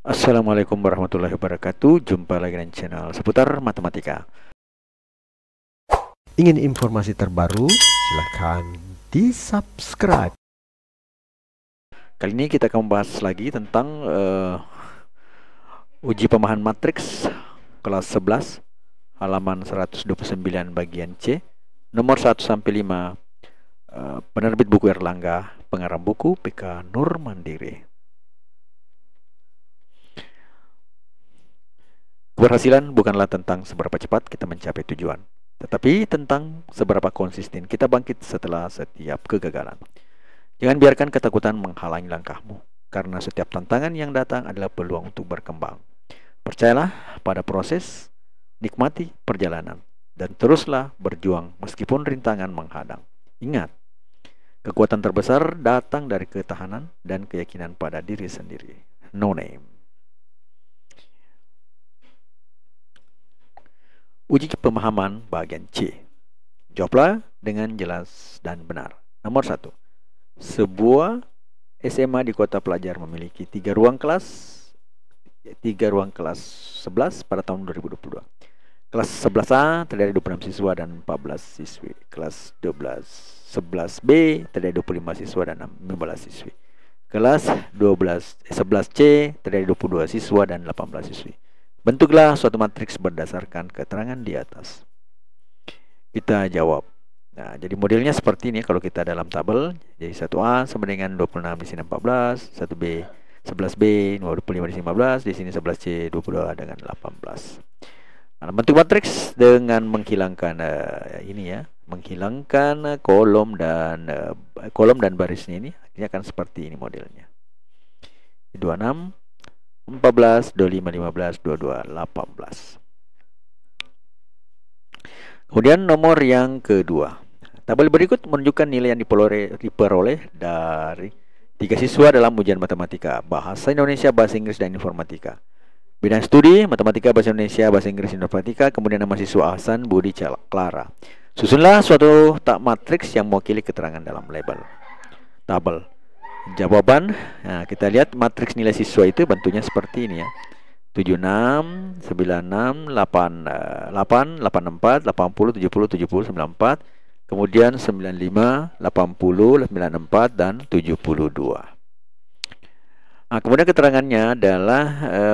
Assalamualaikum warahmatullahi wabarakatuh. Jumpa lagi dengan channel seputar matematika. Ingin informasi terbaru? Silahkan di-subscribe. Kali ini kita akan membahas lagi tentang uji pemahaman matriks kelas 11 halaman 129 bagian C, nomor 1 sampai 5, penerbit buku Erlangga, pengarang buku PK Nur Mandiri. Keberhasilan bukanlah tentang seberapa cepat kita mencapai tujuan, tetapi tentang seberapa konsisten kita bangkit setelah setiap kegagalan. Jangan biarkan ketakutan menghalangi langkahmu, karena setiap tantangan yang datang adalah peluang untuk berkembang. Percayalah pada proses, nikmati perjalanan, dan teruslah berjuang meskipun rintangan menghadang. Ingat, kekuatan terbesar datang dari ketahanan dan keyakinan pada diri sendiri. No name. Uji pemahaman bagian C. Jawablah dengan jelas dan benar. Nomor 1. Sebuah SMA di kota pelajar memiliki 3 ruang kelas 11 pada tahun 2022. Kelas 11A terdiri 26 siswa dan 14 siswi. Kelas 11B terdiri 25 siswa dan 15 siswi. Kelas 11C terdiri 22 siswa dan 18 siswi. Bentuklah suatu matriks berdasarkan keterangan di atas. Kita jawab. Nah, jadi modelnya seperti ini kalau kita dalam tabel. Jadi 1A sama dengan 26, di sini 14, 1B 11B 25, di sini 15, di sini 11C 22 dengan 18. Nah, bentuk matriks dengan menghilangkan menghilangkan kolom dan barisnya ini, akhirnya akan seperti ini modelnya. 26, 14, 25, 15, 22, 18. Kemudian nomor yang kedua. Tabel berikut menunjukkan nilai yang diperoleh dari 3 siswa dalam ujian matematika, bahasa Indonesia, bahasa Inggris, dan informatika. Bidang studi, matematika, bahasa Indonesia, bahasa Inggris, informatika. Kemudian nama siswa Ahsan, Budi, Clara. Susunlah suatu matriks yang mewakili keterangan dalam label tabel. Jawaban, nah, kita lihat matriks nilai siswa itu bentuknya seperti ini ya. 76, 96, 88, 84, 80, 70, 70, 94, kemudian 95, 80, 94, dan 72. Nah, kemudian keterangannya adalah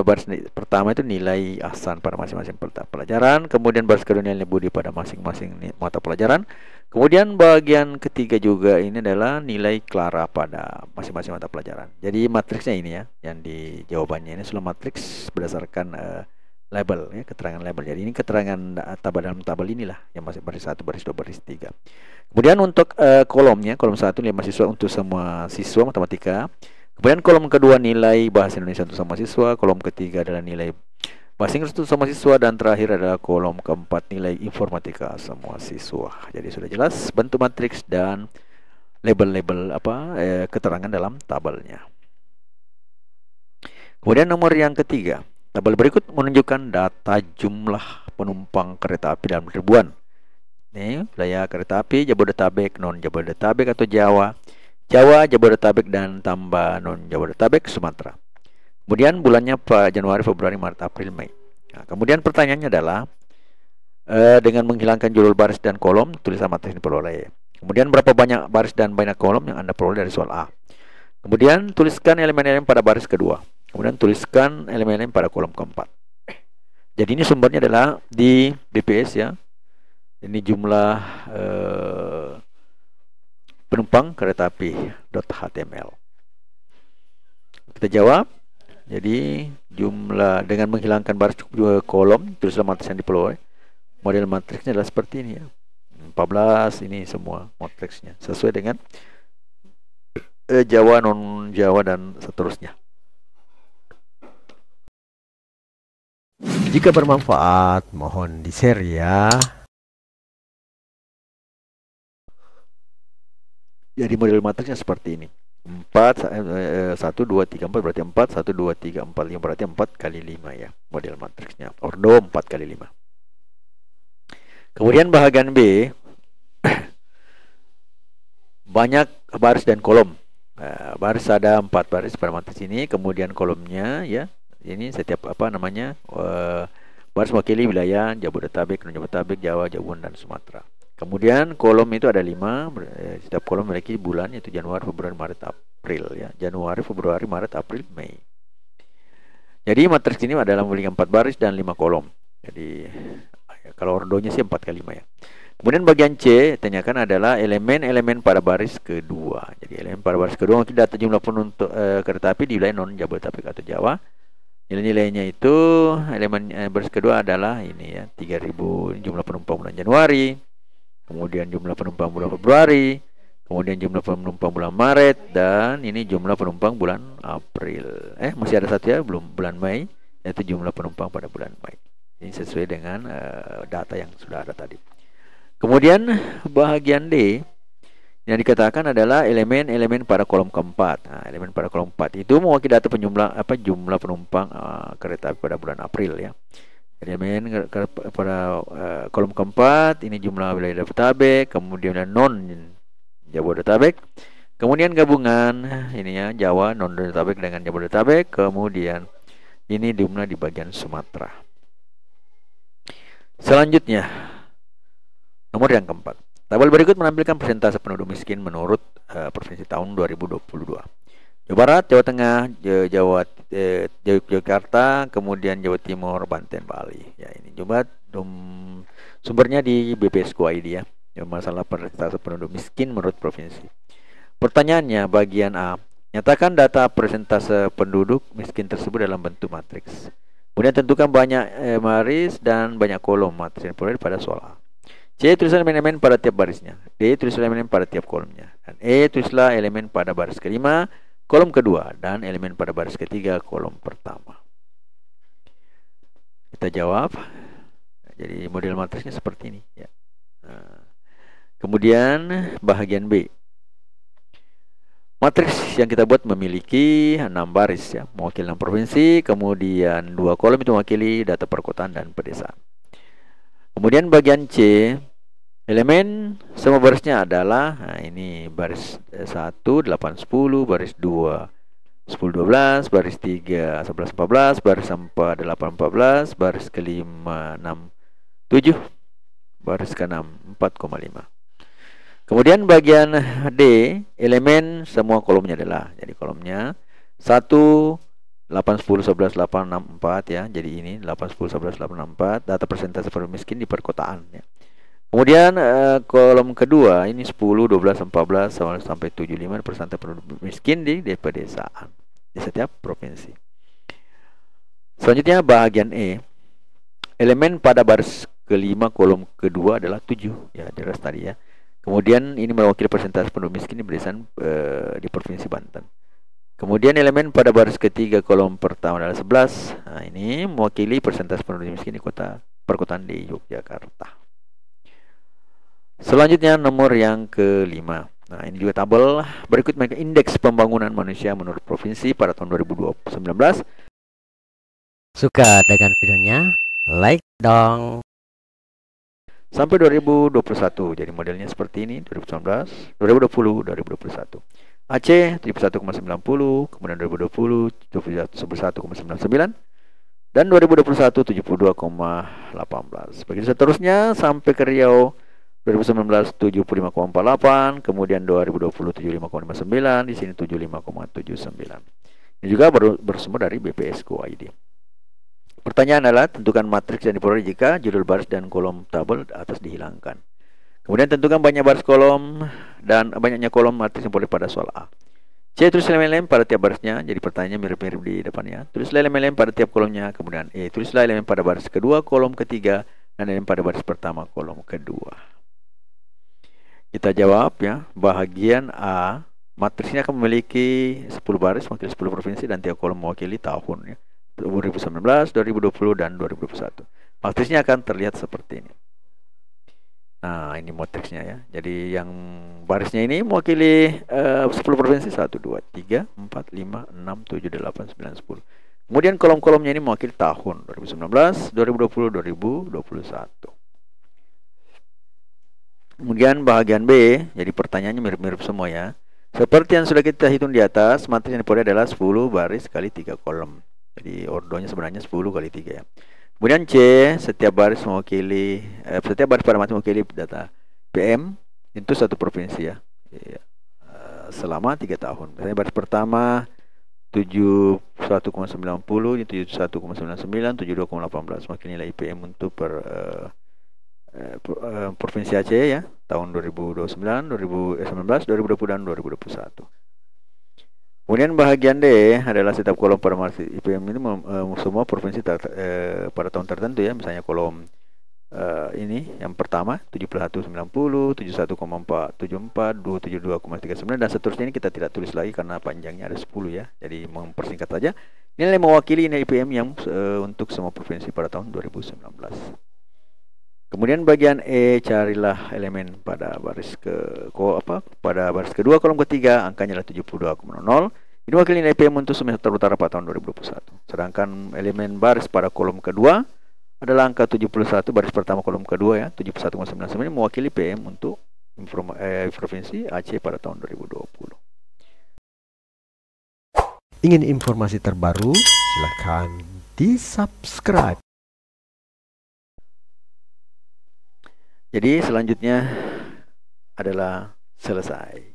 baris pertama itu nilai Ahsan pada masing-masing pelajaran, kemudian baris kedua nilai Budi pada masing-masing mata pelajaran, kemudian bagian ketiga juga ini adalah nilai Clara pada masing-masing mata pelajaran. Jadi matriksnya ini ya, yang di jawabannya ini adalah matriks berdasarkan label ya, keterangan label. Jadi ini keterangan dalam tabel inilah yang masih baris 1, baris 2, baris 3. Kemudian untuk kolomnya, kolom 1 nilai mahasiswa untuk semua siswa matematika. Kemudian kolom kedua nilai bahasa Indonesia untuk semua siswa, kolom ketiga adalah nilai bahasa Inggris untuk semua siswa, dan terakhir adalah kolom keempat nilai informatika semua siswa. Jadi sudah jelas bentuk matriks dan label-label keterangan dalam tabelnya. Kemudian nomor yang ketiga, tabel berikut menunjukkan data jumlah penumpang kereta api dalam ribuan. Nih, wilayah kereta api Jabodetabek, non Jabodetabek atau Jawa, Jabodetabek, dan tambah non Jabodetabek, Sumatera. Kemudian bulannya Januari, Februari, Maret, April, Mei. Nah, kemudian pertanyaannya adalah dengan menghilangkan judul baris dan kolom, tulisan matriks diperoleh. Kemudian berapa banyak baris dan banyak kolom yang Anda peroleh dari soal A. Kemudian tuliskan elemen-elemen pada baris kedua. Kemudian tuliskan elemen-elemen pada kolom keempat. Jadi ini sumbernya adalah di BPS ya. Ini jumlah penumpang kereta api.html. Kita jawab. Jadi jumlah dengan menghilangkan baris kolom, tulislah matriks yang diperoleh. Model matriksnya adalah seperti ini ya. 14 ini semua matriksnya sesuai dengan Jawa, non Jawa, dan seterusnya. Jika bermanfaat, mohon di-share ya. Jadi model matriksnya seperti ini. 1, 2, 3, 4 berarti 4, 1, 2, 3, 4, 5 berarti 4 kali 5 ya. Model matriksnya ordo 4 kali 5. Kemudian bagian B, banyak baris dan kolom. Baris ada 4 baris pada matriks ini, kemudian kolomnya ya Ini setiap baris mewakili wilayah Jabodetabek, non-Jabodetabek, Jawa, Jabun, dan Sumatera. Kemudian kolom itu ada 5, setiap kolom memiliki bulan, yaitu Januari, Februari, Maret, April ya. Januari, Februari, Maret, April, Mei. Jadi matriks ini adalah memiliki 4 baris dan 5 kolom. Jadi kalau ordonya sih 4 kali 5 ya. Kemudian bagian C tanyakan adalah elemen-elemen pada baris kedua. Jadi elemen pada baris kedua mungkin data jumlah penumpang kereta api di wilayah non Jabodetabek atau Jawa. Nilai-nilainya itu elemen baris kedua adalah ini ya, 3000 jumlah penumpang bulan Januari, kemudian jumlah penumpang bulan Februari, kemudian jumlah penumpang bulan Maret, dan ini jumlah penumpang bulan April. Masih ada satu ya, belum, bulan Mei, yaitu jumlah penumpang pada bulan Mei. Ini sesuai dengan data yang sudah ada tadi. Kemudian bahagian D yang dikatakan adalah elemen-elemen pada kolom keempat. Nah, elemen pada kolom 4 itu mewakili data jumlah penumpang kereta api pada bulan April ya. Elemen pada kolom keempat ini jumlah wilayah Jabodetabek, kemudian non Jabodetabek, kemudian gabungan ini ya, Jawa, non Jabodetabek dengan Jabodetabek, kemudian ini jumlah di bagian Sumatera. Selanjutnya nomor yang keempat. Tabel berikut menampilkan persentase penduduk miskin menurut provinsi tahun 2022. Jawa Barat, Jawa Tengah, Yogyakarta, kemudian Jawa Timur, Banten, Bali. Ya, ini coba sumbernya di BPSku.id ya. Masalah persentase penduduk miskin menurut provinsi. Pertanyaannya bagian A. Nyatakan data persentase penduduk miskin tersebut dalam bentuk matriks. Kemudian tentukan banyak baris dan banyak kolom matriks yang diperoleh pada soal A. C. Tulislah elemen-elemen pada tiap barisnya. D. Tulislah elemen pada tiap kolomnya. Dan E. Tulislah elemen pada baris kelima, kolom kedua, dan elemen pada baris ketiga, kolom pertama. Kita jawab. Jadi model matriksnya seperti ini ya. Kemudian bahagian B. Matriks yang kita buat memiliki 6 baris ya, mewakili 6 provinsi, kemudian 2 kolom itu mewakili data perkotaan dan pedesaan. Kemudian bagian C, elemen semua barisnya adalah ini baris 1 8 10, baris 2 10 12, baris 3 11 14, baris 4 8 14, baris kelima 6 7, baris ke-6 4,5. Kemudian bagian D, elemen semua kolomnya adalah, jadi kolomnya 1 8, 10, 11, 8, 6, 4 ya. Jadi ini 8, 10, 11, 8, 6, 4. Data persentase penduduk miskin di perkotaan ya. Kemudian kolom kedua ini 10, 12, 14 sampai 75 persentase penduduk miskin di pedesaan di setiap provinsi. Selanjutnya bahagian E. Elemen pada baris kelima kolom kedua adalah 7 ya, jelas tadi ya. Kemudian ini mewakili persentase penduduk miskin di pedesaan di Provinsi Banten. Kemudian elemen pada baris ketiga kolom pertama adalah 11. Nah, ini mewakili persentase penduduk miskin di perkotaan di Yogyakarta. Selanjutnya nomor yang kelima. Nah, ini juga tabel berikut mereka indeks pembangunan manusia menurut provinsi pada tahun 2019. Suka dengan videonya? Like dong. Sampai 2021. Jadi modelnya seperti ini, 2019, 2020, 2021. Aceh 71,90, kemudian 2020 71,99, dan 2021 72,18. Begitu seterusnya sampai ke Riau 2019 75,48, kemudian 2020 75,59, di sini 75,79. Ini juga bersumber dari BPSku.id. Pertanyaan adalah tentukan matriks yang diperoleh jika judul baris dan kolom tabel atas dihilangkan. Kemudian tentukan banyak baris kolom dan banyaknya kolom matriks yang boleh pada soal A. C. Tulis elemen-elemen pada tiap barisnya. Jadi pertanyaannya mirip-mirip di depannya. Tulislah elemen-elemen pada tiap kolomnya. Kemudian E. Tulislah elemen pada baris kedua, kolom ketiga, dan elemen pada baris pertama, kolom kedua. Kita jawab ya. Bahagian A. Matriksnya akan memiliki 10 baris mewakili 10 provinsi dan tiap kolom mewakili tahun ya. 2019, 2020, dan 2021. Matriksnya akan terlihat seperti ini. Nah, ini matriksnya ya. Jadi yang barisnya ini mewakili 10 provinsi 1, 2, 3, 4, 5, 6, 7, 8, 9, 10. Kemudian kolom-kolomnya ini mewakili tahun 2019, 2020, 2021. Kemudian bahagian B, jadi pertanyaannya mirip-mirip semua ya. Seperti yang sudah kita hitung di atas, matriks yang diperoleh adalah 10 baris kali 3 kolom. Jadi ordonya sebenarnya 10 kali 3 ya. Kemudian C, setiap baris pada mati mewakili data PM itu satu provinsi ya. Iya. Selama 3 tahun. Misalnya baris pertama 71,90, 71,99, 72,18 mewakili nilai IPM untuk Provinsi Aceh ya, tahun 2019, 2020 dan 2021. Kemudian bahagian D adalah setiap kolom pada margin IPM ini semua provinsi pada tahun tertentu ya, misalnya kolom ini yang pertama 71,90, 71,474, 272,39 dan seterusnya. Ini kita tidak tulis lagi karena panjangnya ada 10 ya. Jadi mempersingkat saja. Nilai mewakili nilai IPM yang untuk semua provinsi pada tahun 2019. Kemudian bagian E, carilah elemen pada baris kedua kolom ketiga, angkanya adalah 72,00. Ini wakil nilai IPM untuk semester utara pada tahun 2021. Sedangkan elemen baris pada kolom kedua adalah angka 71, baris pertama kolom kedua ya, 71,99 mewakili PM untuk Provinsi Aceh pada tahun 2020. Ingin informasi terbaru? Silakan di-subscribe. Jadi selanjutnya adalah selesai.